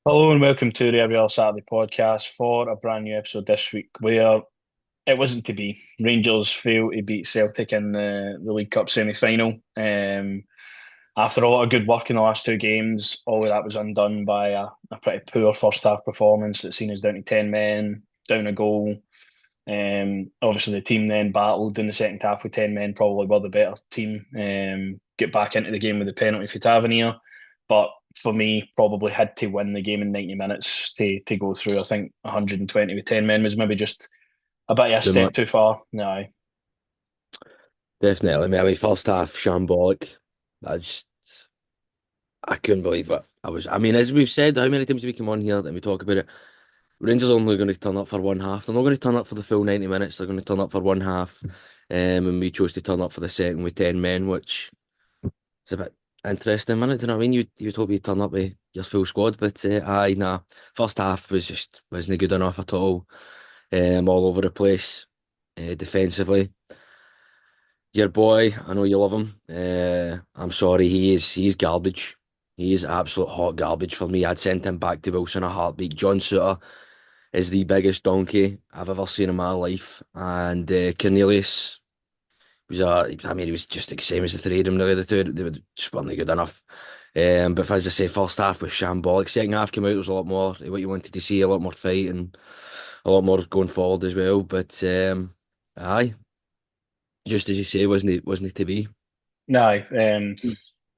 Hello and welcome to the Every Other Saturday podcast for a brand new episode this week where it wasn't to be. Rangers failed to beat Celtic in the League Cup semi-final. After a lot of good work in the last two games, all of that was undone by a pretty poor first half performance that seen us down to 10 men, down a goal. Obviously, the team then battled in the second half with 10 men, probably were the better team. Get back into the game with the penalty for Tavernier. But for me, probably had to win the game in 90 minutes to go through. I think 120 with 10 men was maybe just a bit of a Too step much. too far. No, Definitely. I mean, first half shambolic. I just I couldn't believe it. As we've said, how many times have we come on here and we talk about it? Rangers are only going to turn up for one half. They're not going to turn up for the full 90 minutes. They're going to turn up for one half. And we chose to turn up for the second with 10 men, which is a bit interesting, man. Do you know what I mean? You'd hope you'd turn up with your full squad, but aye, nah. First half wasn't good enough at all. All over the place, defensively. Your boy, I know you love him. I'm sorry, he's garbage. He is absolute hot garbage for me. I'd send him back to Wilson a heartbeat. John Souttar is the biggest donkey I've ever seen in my life, and Cornelius he was just the same as the three of them. Really, the two they were just weren't good enough. But as I say, first half was shambolic. Second half came out, there was a lot more what you wanted to see, a lot more fight and a lot more going forward as well. But aye, just as you say, wasn't it to be? no.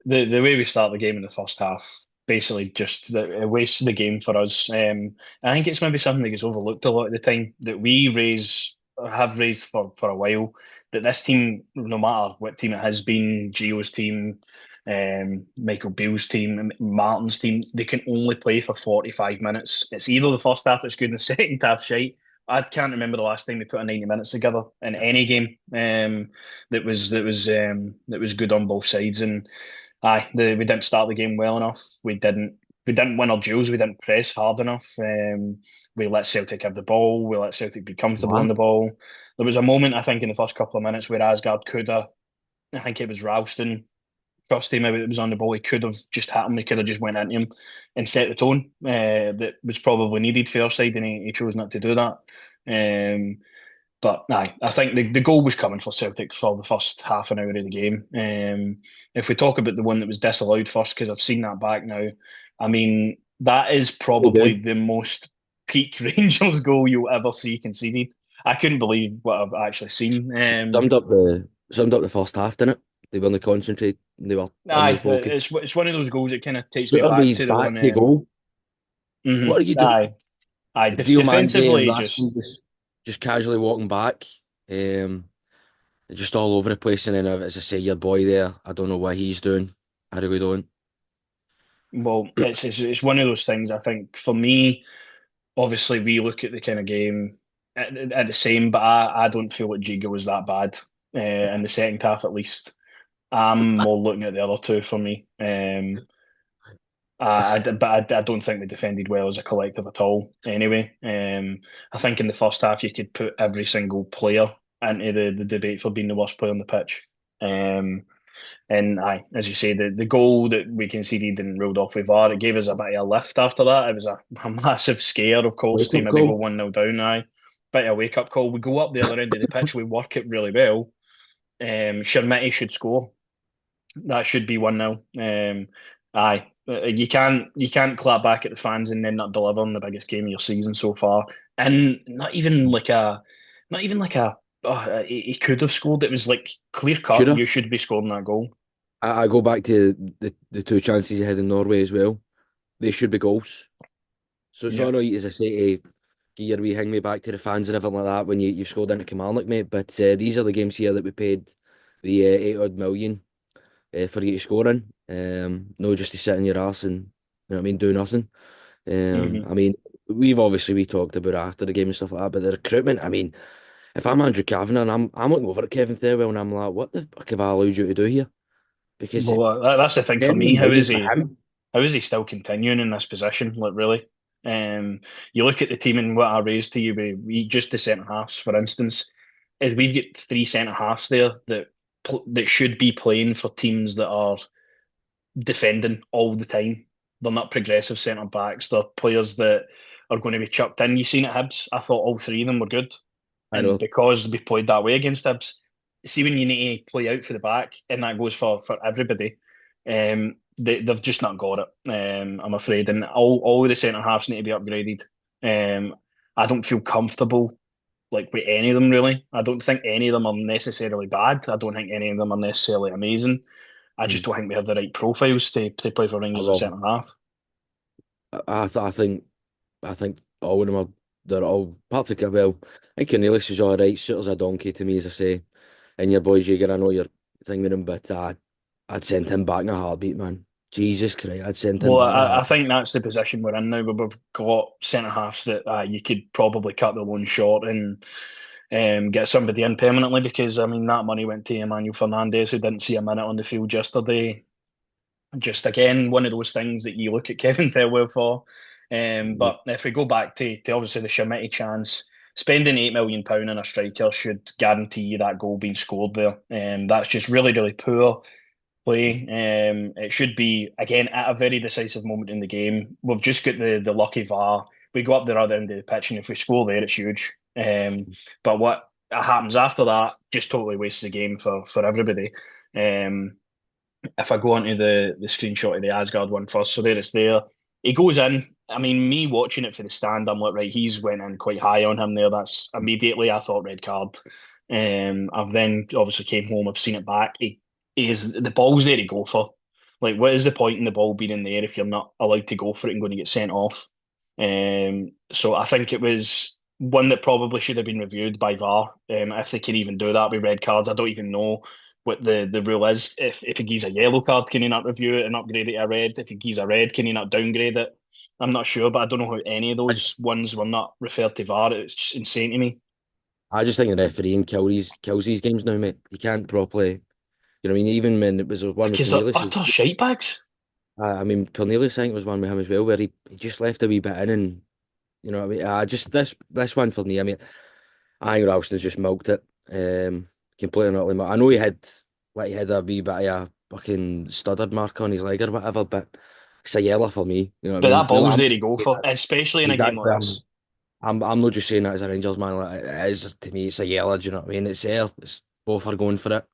The way we start the game in the first half basically just it wastes the game for us. I think it's maybe something that gets overlooked a lot of the time that we raise have raised for a while that this team, no matter what team it has been, Gio's team, Michael Beale's team, Martin's team, they can only play for 45 minutes. It's either the first half that's good and the second half shite. I can't remember the last time we put a 90 minutes together in any game that was good on both sides. And we didn't start the game well enough. We didn't win our duels. We didn't press hard enough. We let Celtic have the ball. We let Celtic be comfortable on What? the ball. There was a moment I think in the first couple of minutes where Asgard could have. I think it was Ralston. First time maybe it was on the ball. He could have just hit him. He could have just went into him and set the tone that was probably needed for our side, and he chose not to do that. But I think the goal was coming for Celtic for the first half an hour of the game. If we talk about the one that was disallowed first, because I've seen that back now, I mean, that is They probably do. the most peak Rangers goal you'll ever see conceded. I couldn't believe what I've actually seen. Summed up the first half, didn't it? They weren't concentrate. They were unfocused. It's one of those goals that kind of takes me Shooter with back his to the back one. to goal. What are you doing? Deal man Defensively, Raskin just casually walking back. Um, just all over the place. And then, as I say, your boy there, I don't know what he's doing. I really don't. well, it's one of those things. I think for me, obviously we look at the kind of game at the same, but I don't feel like Giga was that bad in the second half at least. I'm more looking at the other two for me. But I don't think we defended well as a collective at all. Anyway, I think in the first half you could put every single player into the debate for being the worst player on the pitch. Um, and as you say, the goal that we conceded and ruled off with VAR, it gave us a bit of a lift after that. It was a massive scare, of course, Wake to up maybe go call. 1-0 down. Bit of a wake up call. We go up the other end of the pitch, we work it really well. Shermiti should score. That should be 1-0. You can't clap back at the fans and then not deliver on the biggest game of your season so far, and not even like a. Oh, he could have scored. It was like clear cut. Shooter. You should be scoring that goal. I go back to the two chances he had in Norway as well. They should be goals. So it's Yeah. all right, as I say, to give your wee hang me back to the fans and everything like that when you've scored into Kilmarnock, mate. But these are the games here that we paid the 8 odd million for you to score in. No, just to sit in your arse and do nothing. hmm I mean, we talked about it after the game and stuff like that, but the recruitment. I mean, if I'm Andrew Kavanagh and I'm looking over at Kevin Thirlwell and I'm like, what the fuck have I allowed you to do here? Because Well, that's the thing for 10 me. How million is for he? him. How is he still continuing in this position? Like really? You look at the team and what I raised to you. We just the centre halves, for instance, is we've got three centre halves there that should be playing for teams that are defending all the time. They're not progressive centre backs. They're players that are going to be chucked in. You seen at Hibs, I thought all three of them were good, I and know. because we played that way against Hibs, see when you need to play out for the back, and that goes for everybody. They've just not got it. I'm afraid, and all of the centre halves need to be upgraded. I don't feel comfortable like with any of them really. I don't think any of them are necessarily bad. I don't think any of them are necessarily amazing. I just Mm. don't think we have the right profiles to play for Rangers at Well, centre half. I think all of them are they're all Patrick well. I think Cornelius is all right. Suitors a donkey to me, as I say. And your boy Jaeger, I know you're thing with him, but I'd send him back in a heartbeat, man. Jesus Christ, I'd send him Well, back in a I heartbeat. think that's the position we're in now, where we've got centre halves that you could probably cut the loan short and get somebody in permanently because I mean that money went to Emmanuel Fernandez, who didn't see a minute on the field yesterday. Just again, one of those things that you look at Kevin Thelwell for. But if we go back to obviously the Shamiti chance, spending £8 million on a striker should guarantee you that goal being scored there. That's just really, really poor play. It should be again at a very decisive moment in the game. We've just got the lucky VAR. We go up the other end of the pitch, and if we score there, it's huge. But what happens after that just totally wastes the game for everybody. Um, if I go onto the screenshot of the Asgard one first, so there it's there. He goes in. I mean, me watching it for the stand, I'm like, right, he's went in quite high on him there. That's immediately I thought red card. I've then obviously came home. I've seen it back. He is the ball's there to go for. Like, what is the point in the ball being in the air if you're not allowed to go for it and going to get sent off? So I think it was one that probably should have been reviewed by VAR. If they can even do that with red cards, I don't even know what the rule is. If he gives a yellow card, can he not review it and upgrade it to a red? If he gives a red, can he not downgrade it? I'm not sure, but I don't know how any of I those just ones were not referred to VAR. It's insane to me. I just think the refereeing kills these games now, mate. You can't properly, you know, what I mean, even when it was one with Because they're Cornelius, utter shite bags. I mean, Cornelius, I think was one with him as well, where he just left a wee bit in, and you know, what I mean, just this one for me. I mean, I think Ralston's just milked it, completely and utterly. I know he had a wee bit of a fucking studded mark on his leg or whatever, but it's a yellow for me. You know what I But mean? that ball's there to go for, especially in a game Exactly. like this. I'm not just saying that as a Rangers man. Like, it is to me, it's a yellow. Do you know what I mean? It's there. It's both are going for it.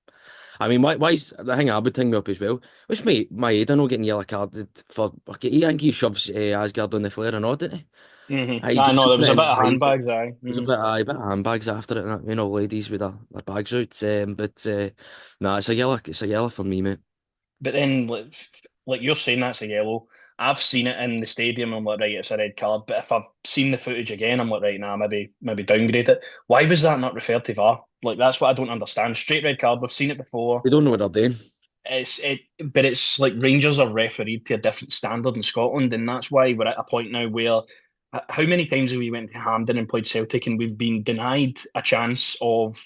I mean, why? Why's the thing I would think me up as well? Which my Aida not getting yellow carded for? Okay, he I think he shoves Asgard on the flare and all, didn't he? He I know didn't there was a bit threaten. of He handbags, aye. There's a bit of handbags after it, and you know, ladies with their bags out. But nah, it's a yellow for me, mate. But then, like you're saying, that's a yellow. I've seen it in the stadium. I'm like, right, it's a red card. But if I've seen the footage again, I'm like, right, nah, maybe downgrade it. Why was that not referred to VAR? Like that's what I don't understand. Straight red card. We've seen it before. They don't know what they're doing. But it's like Rangers are refereed to a different standard in Scotland, and that's why we're at a point now where how many times have we went to Hampden and played Celtic, and we've been denied a chance of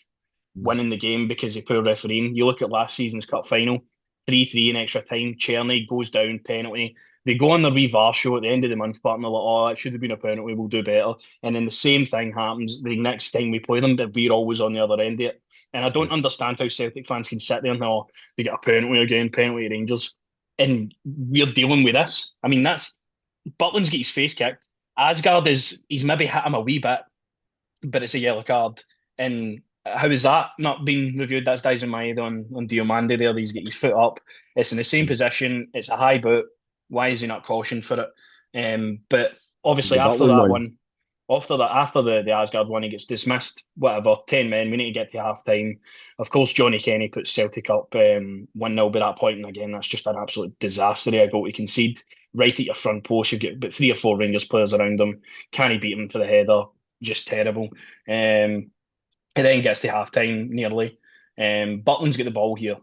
winning the game because of poor refereeing. You look at last season's cup final, 3-3 in extra time. Czerny goes down, penalty. They go on the revar show at the end of the month, but they're like, oh, it should have been a penalty, we'll do better. And then the same thing happens the next time we play them, but we're always on the other end of it. And I don't understand how Celtic fans can sit there and oh, they get a penalty again, penalty Rangers. And we're dealing with this. I mean, that's Butland's got his face kicked. Asgard he's maybe hit him a wee bit, but it's a yellow card. And how is that not being reviewed? That's Dyson Maeda on Diomande there. He's got his foot up. It's in the same position. It's a high boot. Why is he not cautioned for it? But obviously The after Butland that one. one, after the Asgard one, he gets dismissed. Whatever, 10 men. We need to get to half time. Of course, Johnny Kenny puts Celtic up 1-0 by that point, and again, that's just an absolute disaster. A goal to concede right at your front post. You've got about 3 or 4 Rangers players around him. Can he beat him for the header? Just terrible. It then gets to half time nearly. Butland's got the ball here.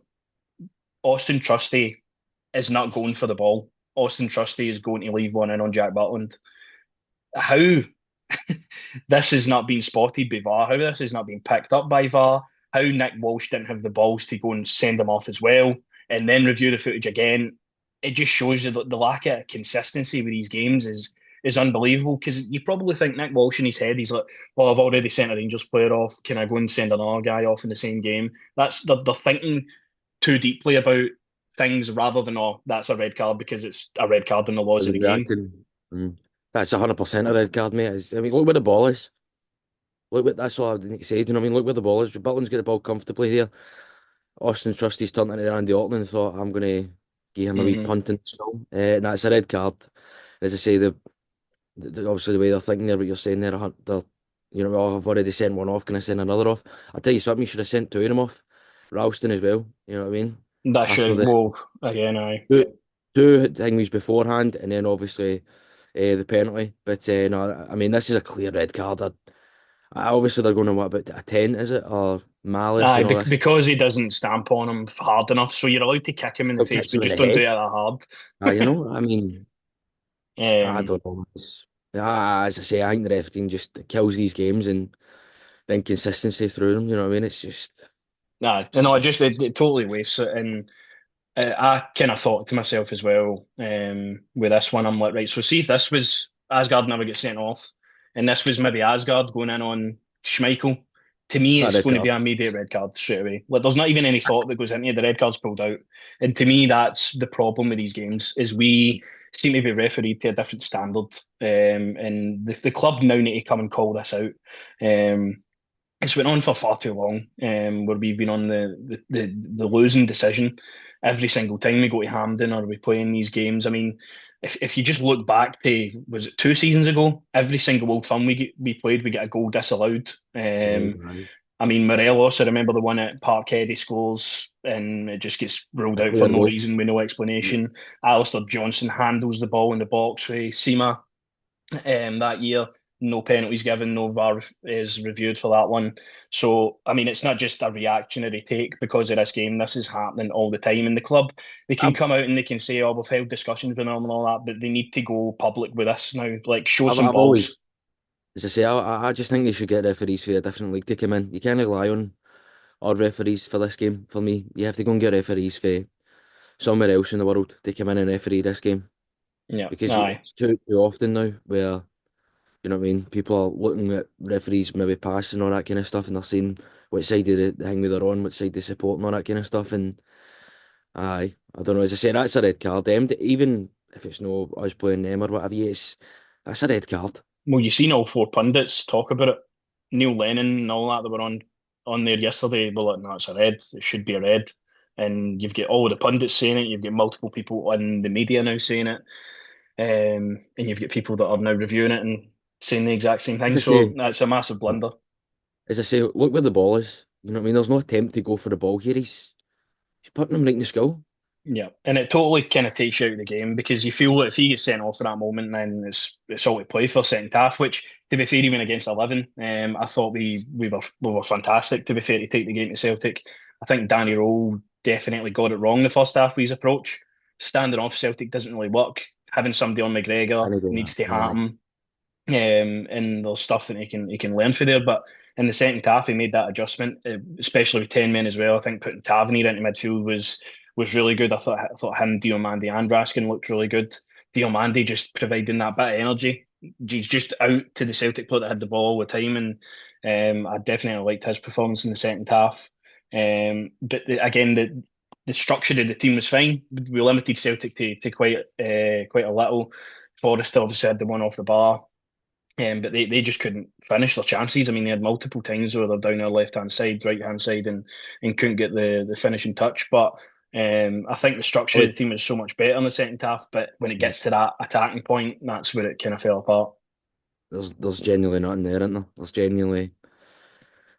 Austin Trusty is not going for the ball. Austin Trusty is going to leave one in on Jack Butland. How this has not been spotted by VAR, how this has not been picked up by VAR, how Nick Walsh didn't have the balls to go and send him off as well, and then review the footage again. It just shows you that the lack of consistency with these games is unbelievable because you probably think Nick Walsh in his head, he's like, well, I've already sent a Rangers player off. Can I go and send another guy off in the same game? They're thinking too deeply about things rather than, oh, that's a red card because it's a red card in the laws As of he's the game. reacting. Mm. That's 100% a red card, mate. I mean, look where the ball is. Look what that's all I need to say. Do you know what I mean? Look where the ball is. Butland's got the ball comfortably here. Austin Trusty's turned into Randy Orton and thought, I'm going to give him a wee Hmm. punting skill. And that's a red card. As I say, obviously the way they're thinking there, what you're saying there, they're, oh, I've already sent one off. Can I send another off? I'll tell you something, you should have sent two of them off. Ralston as well. You know what I mean? That After should, the well, again, I. two things beforehand, and then obviously the penalty. But no, I mean, this is a clear red card. Obviously, they're going to what about a 10, is it? Or malice Aye, and all this. because he doesn't stamp on him hard enough, so you're allowed to kick him in the They'll face, catch but him in just the don't do it head. that hard. I mean, I Um, don't know. As I say, I think the refereeing just kills these games and the inconsistency through them. You know what I mean? Aye, It's no, just it totally wastes it, and I kind of thought to myself as well, with this one, I'm like, right, so see if this was Asgard never get sent off, and this was maybe Asgard going in on Schmeichel, to me, a it's red going to be card. an immediate red card straight away. Like, there's not even any thought that goes into it. The red card's pulled out. And to me, that's the problem with these games, is we seem to be refereed to a different standard. And the club now need to come and call this out. It's went on for far too long, where we've been on the losing decision every single time we go to Hampden or we play in these games. I mean, if you just look back to, was it 2 seasons ago? Every single Old Firm we played, we get a goal disallowed. So, I mean, Morelos, I remember the one at Parkhead, he scores and it just gets ruled out for clear no goal. reason with no explanation. Alistair Johnson handles the ball in the box with Sema that year. No penalties given, no VAR is reviewed for that one. So, I mean, it's not just a reactionary take because of this game. This is happening all the time in the club. They can I've, come out and they can say, oh, we've held discussions with them and all that, but they need to go public with this now. Like, show some I've always, balls. as I say, I just think they should get referees for a different league to come in. You can't rely on our referees for this game. For me, you have to go and get referees for somewhere else in the world to come in and referee this game Yeah, because aye. it's too often now where you know what I mean. People are looking at referees maybe passing all that kind of stuff, and they're seeing which side of the thing they're on, which side they support, and all that kind of stuff. And I don't know. As I say, that's a red card. Even if it's no us playing them or whatever, yes, that's a red card. Well, you've seen all four pundits talk about it. Neil Lennon and all that were on there yesterday. Well, like, no, it's a red. It should be a red. And you've got all the pundits saying it. You've got multiple people on the media now saying it. And you've got people that are now reviewing it and saying the exact same thing. As I So say, that's a massive blunder. look where the ball is. You know what I mean? There's no attempt to go for the ball here. He's putting him right in the skull. Yeah, and it totally kind of takes you out of the game because you feel that if he gets sent off for that moment, then it's all to play for second half. Which, to be fair, even against 11, I thought we were fantastic. To be fair, to take the game to Celtic, I think Danny Rowe definitely got it wrong the first half with his approach. Standing off Celtic doesn't really work. Having somebody on McGregor And he do needs to that. hat Aye. him, and there's stuff that he can learn for there. But in the second half, he made that adjustment, especially with 10 men as well. I think putting Tavernier into midfield was really good. I thought him, Diomande, and Raskin looked really good. Diomande just providing that bit of energy. He's just out to the Celtic player that had the ball all the time, and I definitely liked his performance in the second half. But again, the structure of the team was fine. We limited Celtic to quite a little. Forrest obviously had the one off the bar. But they just couldn't finish their chances. I mean, they had multiple times where they're down their left hand side, right hand side, and couldn't get the finishing touch. But I think the structure of the Like, team is so much better in the second half. But when it gets to that attacking point, that's where it kind of fell apart. there's genuinely nothing there, isn't there? There's genuinely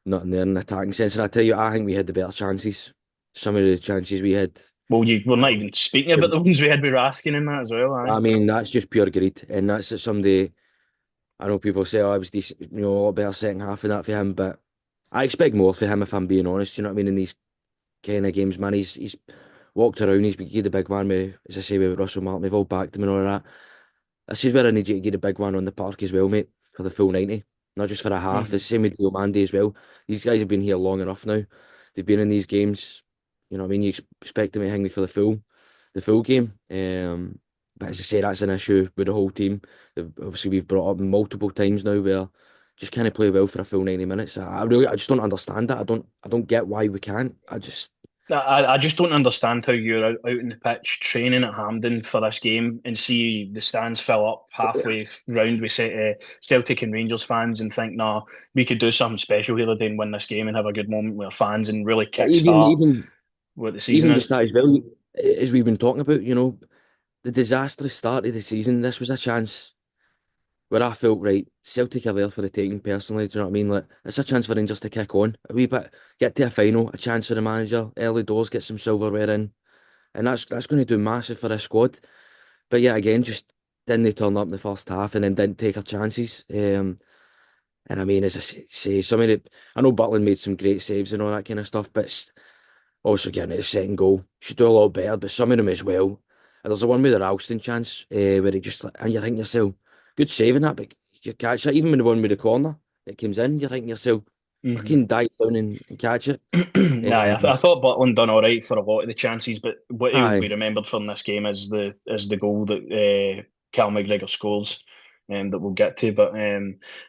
nothing there in the attacking sense. And I tell you, I think we had the better chances. Some of the chances we had. Well, we're not even speaking about the ones we had with Raskin in that as well. Aye. I mean, that's just pure greed, and that's at somebody. I know people say, "Oh, I was decent, a lot better second half of that for him," but I expect more for him if I'm being honest. You know what I mean? In these kind of games, man, he's walked around. He's the big man with, as I say, with Russell Martin. They've all backed him and all of that. This is where I need you to get a big one on the park as well, mate, for the full 90, not just for a half. Hmm. It's the same with Diomande as well. These guys have been here long enough now. They've been in these games. You know what I mean? You expect them to hang me for the full game. But as I say, that's an issue with the whole team. Obviously, we've brought up multiple times now where just can't play well for a full 90 minutes. I just don't understand that. I don't get why we can't. I just I just don't understand how you're out in the pitch training at Hampden for this game and see the stands fill up halfway round with Celtic and Rangers fans and think, nah, we could do something special here today and win this game and have a good moment with our fans and really Even kickstart even what the season even just is. that as well, as we've been talking about, the disastrous start of the season. This was a chance where I felt right. Celtic are there for the taking. Personally, do you know what I mean? Like it's a chance for Rangers to kick on a wee bit, get to a final, a chance for the manager early doors, get some silverware in, and that's going to do massive for this squad. But yeah, again, just didn't they turn up in the first half and then didn't take our chances. And I mean, as I say, some of the I know Butland made some great saves and all that kind of stuff, but also getting to the second goal, should do a lot better. But some of them as well. And there's the one with the Ralston chance where he just and you think yourself, good saving that, but you catch that. Even when the one with the corner it comes in, you think yourself, Hmm. fucking dive down and catch it. Aye, I Um, thought Butland done all right for a lot of the chances, but what he'll be aye, remembered from this game is the goal that Cal McGregor scores, that we'll get to. But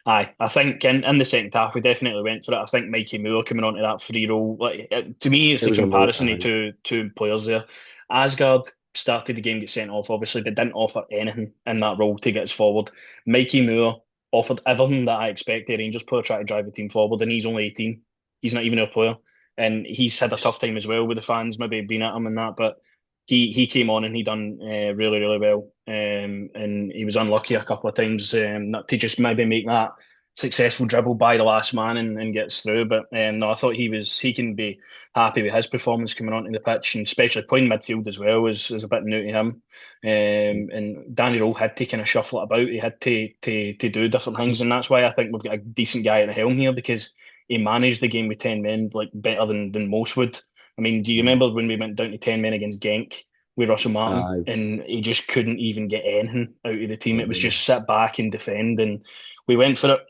aye, I think in the second half we definitely went for it. I think Mikey Moore coming onto that free role, like to me, it's it the was unbelievable. comparison of Aye, two players there. Asgard started the game, get sent off, obviously, but didn't offer anything in that role to get us forward. Mikey Moore offered everything that I expected. Rangers player try to drive the team forward, and he's only 18. He's not even a player, and he's had a tough time as well with the fans maybe being at him and that. But he came on and he done really well, and he was unlucky a couple of times not to just maybe make that successful dribble by the last man and gets through. But no, I thought he can be happy with his performance coming onto the pitch, and especially playing midfield as well is a bit new to him. And Danny Rowe had to kind of shuffle it about. He had to do different things, he's and that's why I think we've got a decent guy at the helm here because he managed the game with 10 men like better than most would. I mean, do you remember when we went down to 10 men against Genk with Russell Martin aye, and he just couldn't even get anything out of the team? It was aye. just sit back and defend, and we went for it.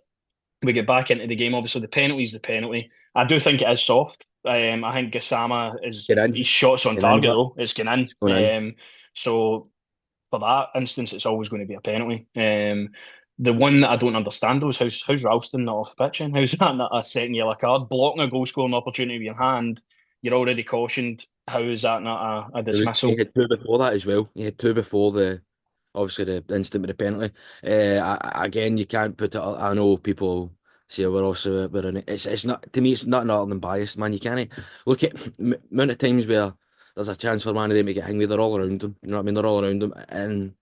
We get back into the game. Obviously, the penalty is the penalty. I do think it is soft. I think Gassama is Get in, his shots it's on getting in, target but though. It's going it's going in. in. So for that instance, it's always going to be a penalty. The one that I don't understand though is how's Ralston not off the pitch? And how's that not a second yellow card? Blocking a goal scoring opportunity with your hand, you're already cautioned. How is that not a He dismissal? had two before that as well. He had two before the obviously the instant with the penalty. Again, you can't put it. I know people say we're in it. It's not to me. It's not Northern biased, man. You can't look at amount of times where there's a chance for one of them to get hanged with. They're all around them. You know what I mean? They're all around them, and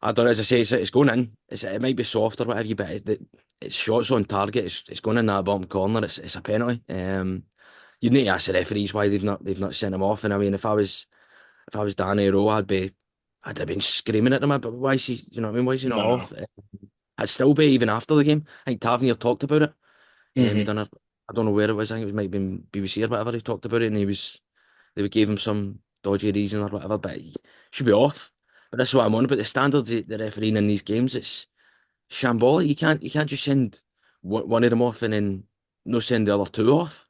I don't know. As I say, it's going in. It might be soft or whatever, but it's shots on target. It's going in that bottom corner. It's a penalty. You need to ask the referees why they've not sent him off. And I mean, if I was Danny Rowe, I'd have been screaming at him. But why is he? You know what I mean? Why is he not No, no. off? I'd still be even after the game. I think Tavernier talked about it. He Hmm. done a, I don't know where it was. I think it might have been BBC or whatever. He talked about it, and they gave him some dodgy reason or whatever. But he should be off. But that's what I'm on about. The standards of the refereeing in these games, it's shambolic. You can't just send one of them off and then no send the other two off.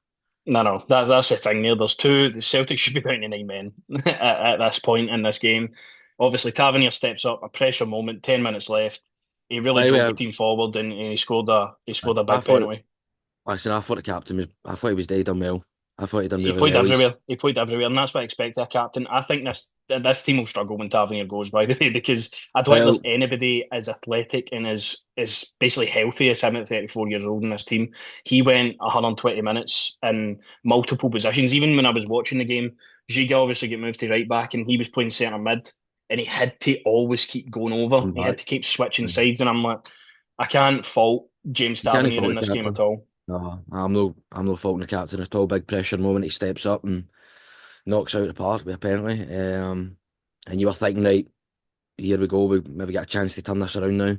No, no. That's the thing there. There's two. The Celtic should be down to 9 men at this point in this game. Obviously, Tavernier steps up, a pressure moment, 10 minutes left. He really By the drove the way, team forward, and he scored a I big thought penalty. listen, I thought the captain was. I thought he was dead done well. I thought he done He really played well. everywhere. He's He played everywhere, and that's what I expect of a captain. I think this team will struggle when Tavernier goes, by the way, because I don't think there's well. anybody as athletic and as basically healthy as him at 34 years old in this team. He went 120 minutes in multiple positions. Even when I was watching the game, Giga obviously get moved to right back, and he was playing centre mid, and he had to always keep going over. I'm He had back. to keep switching sides, and I'm like, I can't fault James You can't Tavernier fault in the this game at captain. all. No, I'm no faulting the captain at all. Big pressure moment. He steps up and knocks out the park with a penalty. And you were thinking, right, here we go. We maybe get a chance to turn this around now.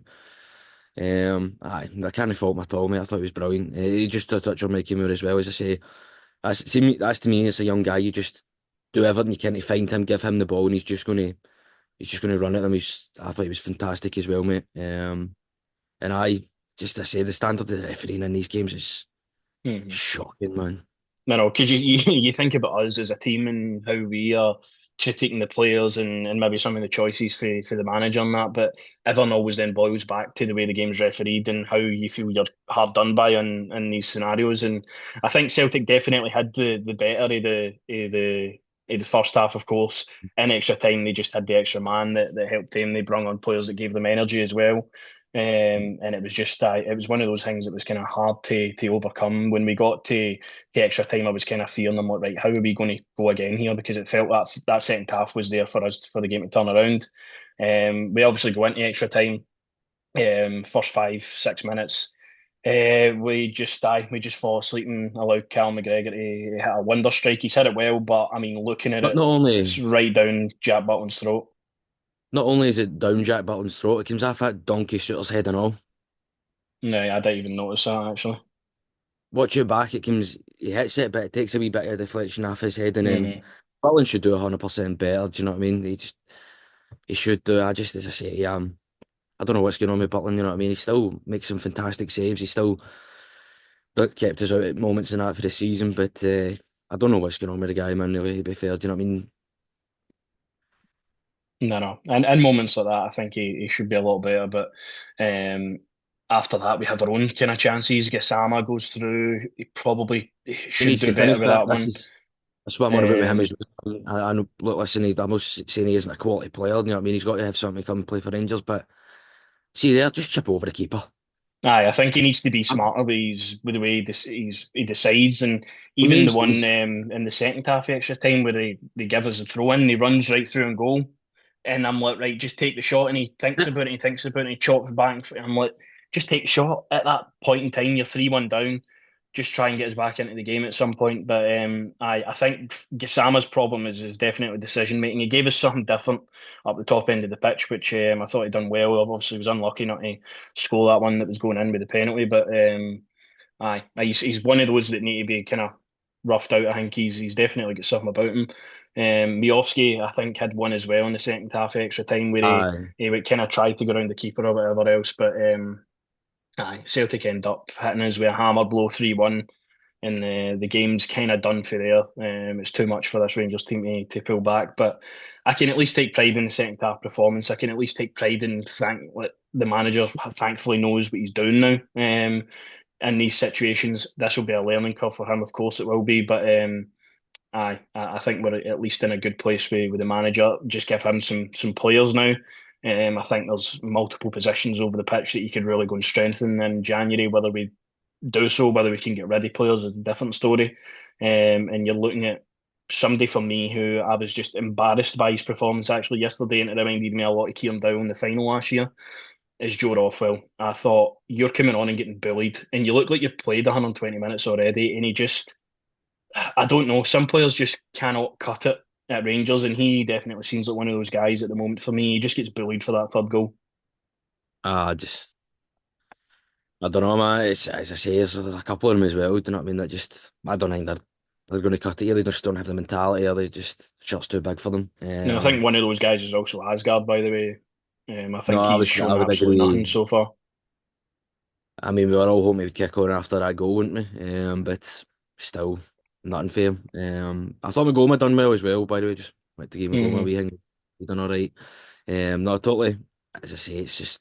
I can't fault him at all, mate. I thought he was brilliant. He just to touch on Mikey Moore as well. As I say, that's to me, as a young guy, you just do everything you can to find him, give him the ball, and he's just gonna run at him. I thought he was fantastic as well, mate. And just to say, the standard of the refereeing in these games is Mhm. shocking, man. No, no, because you think about us as a team and how we are. critiquing the players and maybe some of the choices for the manager and that, but everyone always then boils back to the way the game's refereed and how you feel you're hard done by in these scenarios. And I think Celtic definitely had the better of the first half, of course. In extra time, they just had the extra man that helped them. They brought on players that gave them energy as well. And it was just it was one of those things that was kind of hard to overcome. When we got to the extra time, I was kind of fearing them, like, right, how are we going to go again here? Because it felt that second half was there for us for the game to turn around. We obviously go into extra time, first 5, 6 minutes. We just fall asleep and allow Cal McGregor to hit a wonder strike. He's hit it well, but I mean, looking at But it, it's right down Jack Butland's throat. not only is it down Jack Butland's throat, it comes off that donkey shooter's head and all. No, I didn't even notice that actually. Watch it back, it comes, he hits it, but it takes a wee bit of deflection off his head, and then Hmm. Butland should do 100% better. Do you know what I mean? He should do. As I say, I don't know what's going on with Butland. You know what I mean? He still makes some fantastic saves. He still kept us out at moments in that for the season, but I don't know what's going on with the guy, man. Really, to be fair, do you know what I mean? No, no. And in moments like that, I think he should be a lot better. But um, after that, we have our own kind of chances. Gassama goes through. He probably He should needs do to better finish with that. that one. That's what I'm on about with him Um, as well. I know. Look, listen, I'm not saying he isn't a quality player. You know what I mean? He's got to have something to come and play for Rangers, but see there, just chip over the keeper. Aye, I think he needs to be I'm, smarter with the way he decides, and for me, even the one in the second half extra time where they give us a throw in, he runs right through and goal, and I'm like, right, just take the shot, and he thinks about it, he thinks about it, he chops it back, and I'm like, just take the shot. At that point in time, you're 3-1 down, just try and get us back into the game at some point. But I think Gisama's problem is definitely decision making. He gave us something different up the top end of the pitch, which I thought he'd done well. Obviously, he was unlucky not to score that one that was going in with the penalty. But he's one of those that need to be kind of roughed out. I think he's definitely got something about him. Miovski, I think, had one as well in the second half extra time where aye, he would kind of try to go around the keeper or whatever else. But Celtic end up hitting us with a hammer blow 3-1, and the game's kind of done for there. It's too much for this Rangers team to pull back, but I can at least take pride in the second half performance. I can at least take pride in thank what the manager thankfully knows what he's doing now. In these situations, this will be a learning curve for him. Of course, it will be, but I think we're at least in a good place with the manager. Just give him some players now. I think there's multiple positions over the pitch that you could really go and strengthen in January. Whether we do so, whether we can get rid of players is a different story. And you're looking at somebody for me who I was just embarrassed by his performance actually yesterday, and it reminded me a lot of Kieran Dow in the final last year. Is Joe Rothwell. I thought you're coming on and getting bullied, and you look like you've played 120 minutes already, and he just I don't know. Some players just cannot cut it at Rangers, and he definitely seems like one of those guys at the moment. For me, he just gets bullied for that third goal. just I don't know, man. It's as I say, there's a couple of them as well. Do you know what I mean? That just I don't think they're going to cut it. Either they just don't have the mentality, or they just shit's too big for them. And I think one of those guys is also Asgard, by the way. I No, think he's I shown would absolutely nothing agree. so far. I mean, we were all hoping he would kick on after that goal, wouldn't we? But still, nothing for him. I thought Magoma done well as well, by the way. Just went to give Magoma a Hmm. wee thing. He done all right. No, totally. As I say, it's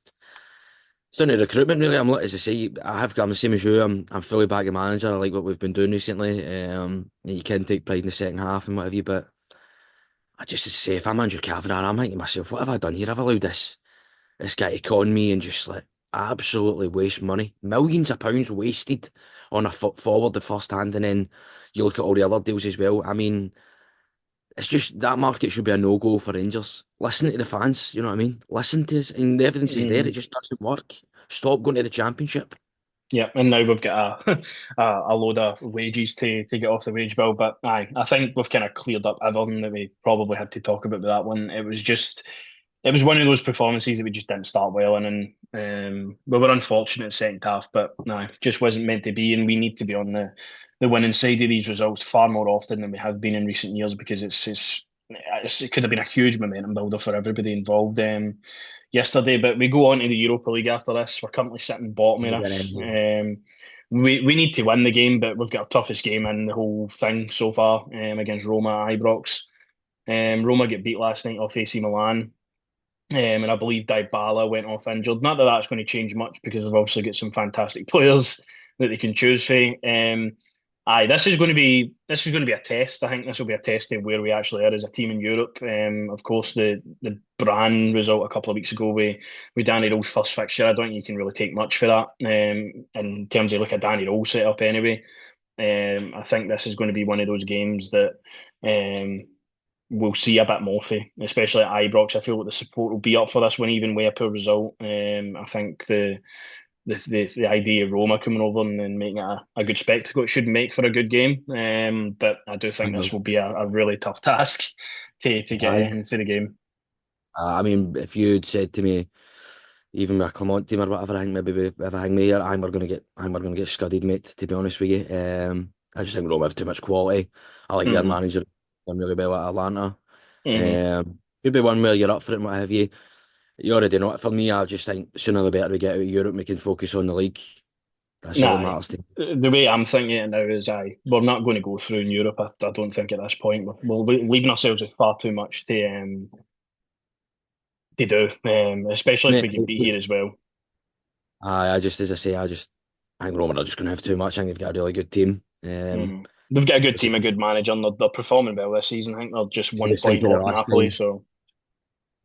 down to recruitment, really. As I say, I'm the same as you. I'm fully back a manager. I like what we've been doing recently. You can take pride in the second half and whatever, but I just to say, if I'm Andrew Kavanagh, I'm thinking to myself, what have I done here? I've allowed this guy to con me and just like absolutely waste money. Millions of pounds wasted on a foot forward the first hand, and then you look at all the other deals as well. I mean, it's just that market should be a no-go for Rangers. Listen to the fans, you know what I mean? Listen to us, and the evidence is there. It Hmm. just doesn't work. Stop going to the championship. Yeah, and now we've got a load of wages to get off the wage bill. But I think we've kind of cleared up everything that we probably had to talk about with that one. It was one of those performances that we just didn't start well in, and we were unfortunate second half, but no, just wasn't meant to be. And we need to be on the winning side of these results far more often than we have been in recent years because it could have been a huge momentum builder for everybody involved yesterday. But we go on to the Europa League after this. We're currently sitting bottom of We'll get in this. here. We need to win the game, but we've got our toughest game in the whole thing so far against Roma at Ibrox. Roma get beat last night off AC Milan. And I believe Dybala went off injured. Not that that's going to change much because they've obviously got some fantastic players that they can choose from. This is going to be a test. I think this will be a test of where we actually are as a team in Europe. Of course, the Bran result a couple of weeks ago with Danny Rowe's first fixture, I don't think you can really take much for that. In terms of look at Danny Role set up anyway. I think this is going to be one of those games that um, we'll see a bit more for, especially at Ibrox. I feel like the support will be up for this one, even with a poor result. I think the idea of Roma coming over and making it a good spectacle, it should make for a good game. But I do I think this know. will be a really tough task to get I, into the game. I mean, if you'd said to me, even with a Clermont team or whatever, I think maybe if I hang me here, I think we're gonna get scudded, mate. To be honest with you, I just think Roma have too much quality. I like their Hmm. manager, done really well at Atlanta. Hmm. Could be one where you're up for it and what have you. You already know it. For me, I just think sooner the better we get out of Europe, we can focus on the league. That's all that Nah, matters to me. the way I'm thinking it now is we're not going to go through in Europe. I don't think at this point we're leaving ourselves with far too much to do, especially if Mate, we get beat here as well. I just, as I say, I think Roma are just going to have too much. I think they've got a really good team. They've got a good It's just, team, a good manager, and they're performing well this season. I think they're just I one just point think of the off last Napoli. time. So,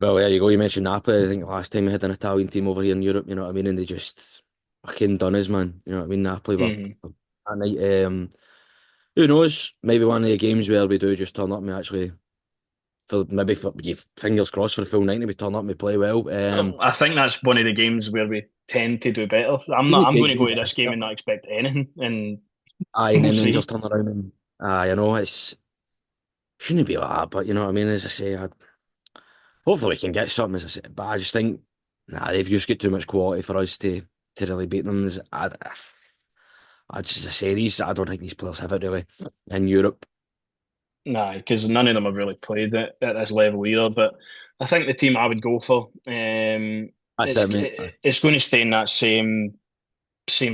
Well, there you go. You mentioned Napoli. I think last time we had an Italian team over here in Europe, you know what I mean? And they just fucking done us, man. You know what I mean? Napoli were mhm. that night. Who knows? Maybe one of the games where we do just turn up and we actually, fingers crossed for the full 90, we turn up and we play well. I think that's one of the games where we tend to do better. I'm See not. the I'm big going to go games to at the this game start. and not expect anything, and Aye, and we'll then Rangers see. turn around and I know it's shouldn't be like that, but you know what I mean. As I say, hopefully we can get something. As I say, but I just think nah, they've just got too much quality for us to really beat them. I just as I say these. I don't think these players have it really in Europe. Nah, because none of them have really played at this level either. But I think the team I would go for, That's it, mate. it's going to stay in that same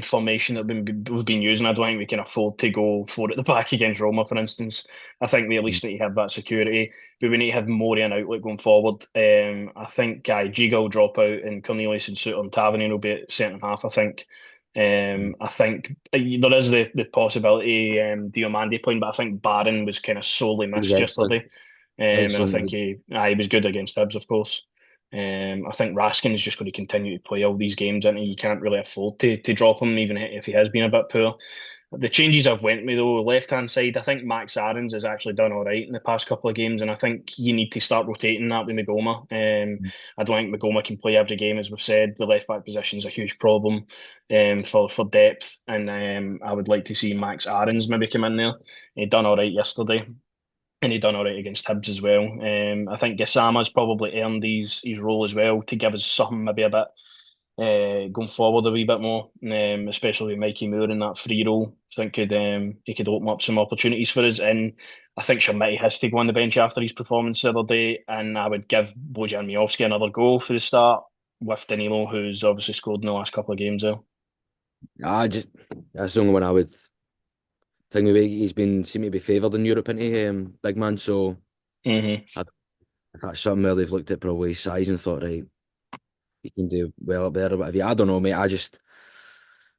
formation that we've been using. I don't think we can afford to go for at the back against Roma, for instance. I think we at least need to have that security, but we need to have more of an outlet going forward. I think Giga will drop out and Cornelius and Suter and Tavernier will be at centre half. I think. I think there is the possibility Diomande playing, but I think Barron was kind of solely He was missed excellent, yesterday, and I think excellent. he was good against Hibs, of course. I think Raskin is just going to continue to play all these games, and you can't really afford to drop him, even if he has been a bit poor. The changes I've went with though, left hand side, I think Max Aarons has actually done all right in the past couple of games, and I think you need to start rotating that with Magoma. I don't think Magoma can play every game, as we've said. The left back position is a huge problem for depth, and I would like to see Max Aarons maybe come in there. He done all right yesterday, and he done all right against Hibs as well. I think Gassama's probably earned his role as well to give us something maybe a bit going forward a wee bit more, especially with Mikey Moore in that free role. I think he could open up some opportunities for us. And I think Shermiti has to go on the bench after his performance the other day. And I would give Bojan Miovski another go for the start with Danilo, who's obviously scored in the last couple of games there. I just that's the only one I would think maybe he's been seem to be favoured in Europe, into big man. So Hmm. I, if that's something where they've looked at probably his size and thought, right, he can do well up there or whatever. I don't know, mate.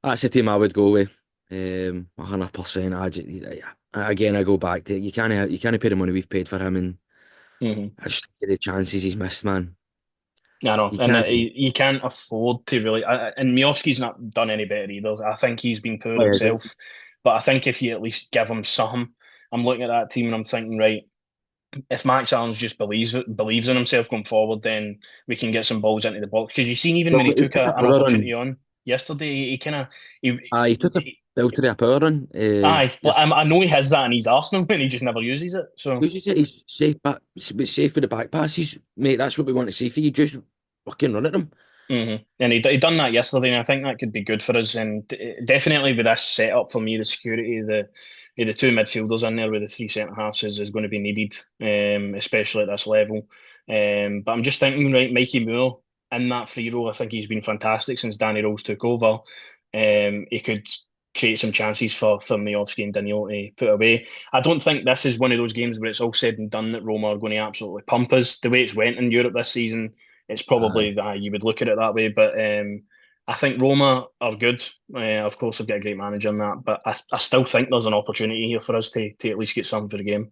That's the team I would go with. 100%. Yeah. Again, I go back to you can't pay the money we've paid for him, and Hmm. I just think the chances he's missed, man. I know, You and can't. he can't afford to really. And Miovski's not done any better either. I think he's been poor Why is it? himself, but I think if you at least give him some, I'm looking at that team and I'm thinking, right, if Max Allen just believes in himself going forward, then we can get some balls into the box. Because you seen even Well, when he he took took a an power opportunity run. on yesterday, he kind of He took a belter of a power run. aye. Well, Just I know he has that in his arsenal, and he just never uses it. So. who's it? He's safe back, safe with the back passes, mate. That's what we want to see for you. Just fucking run at them. And he done that yesterday, and I think that could be good for us. And definitely with this setup for me, the security, the two midfielders in there with the three centre halves is going to be needed, especially at this level. But I'm just thinking, right, Mikey Moore in that free role, I think he's been fantastic since Danny Rose took over. He could. create some chances for Miovski and Danilo to put away. I don't think this is one of those games where it's all said and done that Roma are going to absolutely pump us. The way it's went in Europe this season, it's Aye. probably you would look at it that way. But I think Roma are good. Of course, they've got a great manager in that, but I still think there's an opportunity here for us to at least get something for the game.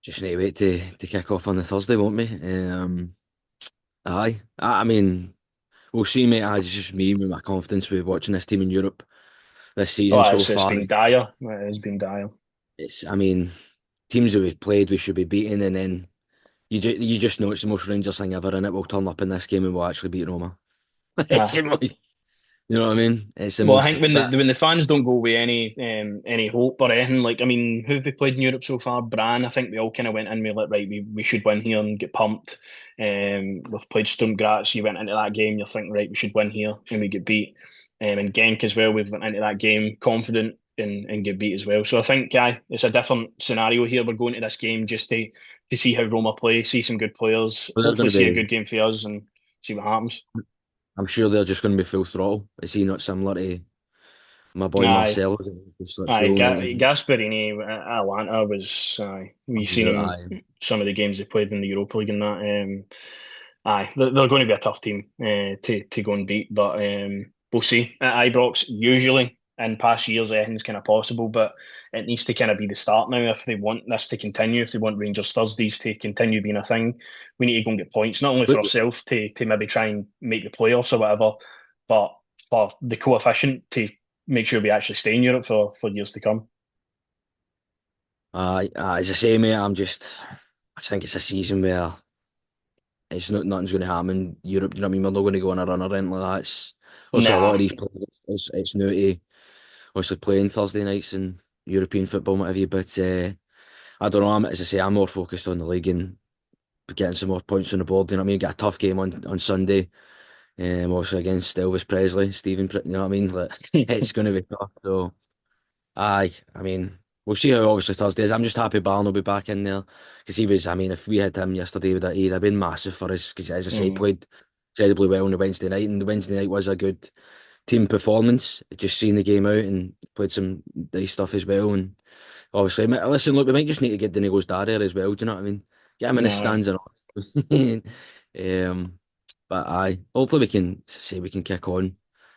Just need to wait to kick off on the Thursday, won't we? Aye. I mean, we'll see, mate. It's just me with my confidence with watching this team in Europe this season Oh, so it's far. been dire. It has been dire. I mean, teams that we've played, we should be beating, and then you just know it's the most Rangers thing ever, and it will turn up in this game and we'll actually beat Roma. It's Aye. the most, you know what I mean? It's the Well, I most, think but when the fans don't go with any hope or anything, like I mean, who have we played in Europe so far? Bran. I think we all kind of went in with like, right, we should win here and get pumped. We've played Sturm Graz. You went into that game, you're thinking, right, we should win here, and we get beat. And Genk as well. We've went into that game confident and get beat as well. So I think, it's a different scenario here. We're going to this game just to see how Roma play, see some good players, they're hopefully going to see a be, good game for us, and see what happens. I'm sure they're just going to be full throttle. Is he not similar to my boy Aye. Marcelo? Just like Aye, full 90 minutes. Gasperini at Atlanta was. We've seen Aye. him some of the games they played in the Europa League and that. Aye, they're going to be a tough team to go and beat, but we'll see. At Ibrox, usually in past years, anything's kind of possible, but it needs to kind of be the start now if they want this to continue. If they want Rangers Thursdays to continue being a thing, we need to go and get points, not only for Look, ourselves to maybe try and make the playoffs or whatever, but for the coefficient to make sure we actually stay in Europe for years to come. as I say, mate, I just think it's a season where nothing's going to happen in Europe. You know what I mean? We're not going to go on a run or anything like that. It's also a lot Nah. of these players. It's new to obviously playing Thursday nights in European football, and what have you. But I don't know. As I say, I'm more focused on the league and getting some more points on the board. You know what I mean? Get a tough game on Sunday. Obviously against Elvis Presley, you know what I mean? Like, it's going to be tough. So, I mean, we'll see how obviously Thursday is. I'm just happy Barn will be back in there because he was. I mean, if we had him yesterday, he'd have been massive for us because, as I say, he Mm. played incredibly well on the Wednesday night, and the Wednesday night was a good team performance. Just seeing the game out and played some nice stuff as well. And obviously, listen, look, we might just need to get Dinigo's dad there as well. Do you know what I mean? Get him in the Nah. stands and all. um, but hopefully we can say we can kick on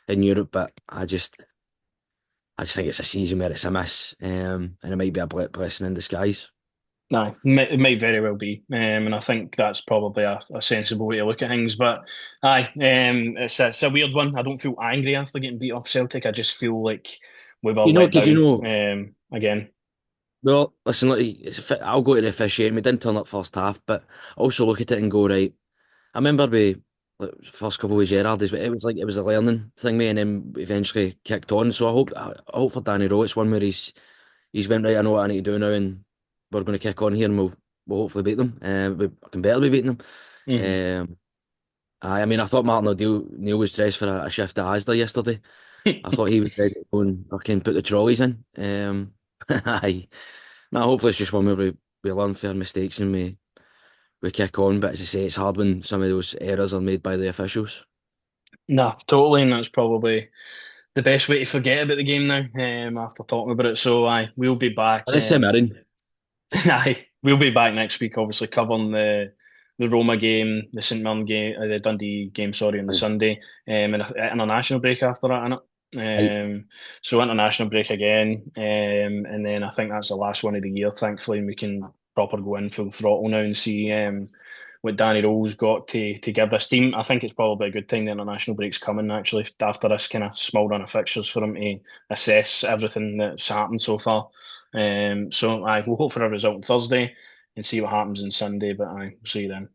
in Europe. But I just think it's a season where it's a miss, and it might be a blessing in disguise. Nah, it might very well be, and I think that's probably a sensible way to look at things. But it's a weird one. I don't feel angry after getting beat off Celtic. I just feel like we were let Because you down know, again. well, listen, look, I'll go to the officiating. We didn't turn up first half, but also look at it and go right. I remember we like, first couple with Gerrard is it was like it was a learning thing, mate, and then we eventually kicked on. So I hope for Danny Rowe it's one where he's went right. I know what I need to do now, and we're going to kick on here, and we'll hopefully beat them. We can better be beating Hmm. them. I mean, I thought Martin O'Neill Neil was dressed for a shift at Asda yesterday. I thought he was ready to go and fucking put the trolleys in. Aye. Now, hopefully, it's just one where we learn from our mistakes and we kick on. But as I say, it's hard when some of those errors are made by the officials. Nah, totally, and that's probably the best way to forget about the game now. After talking about it, so we'll be back. And it's St Mirren. Aye, we'll be back next week, obviously covering the Roma game, the St Mirren game, the Dundee game, sorry, on the Sunday, and an international break after that, innit? Right. So international break again, and then I think that's the last one of the year, thankfully, and we can proper go in full throttle now and see what Danny Rowe's got to give this team. I think it's probably a good thing the international break's coming actually after this kind of small run of fixtures for him to assess everything that's happened so far. So I will hope for a result on Thursday and see what happens on Sunday. But I will see you then.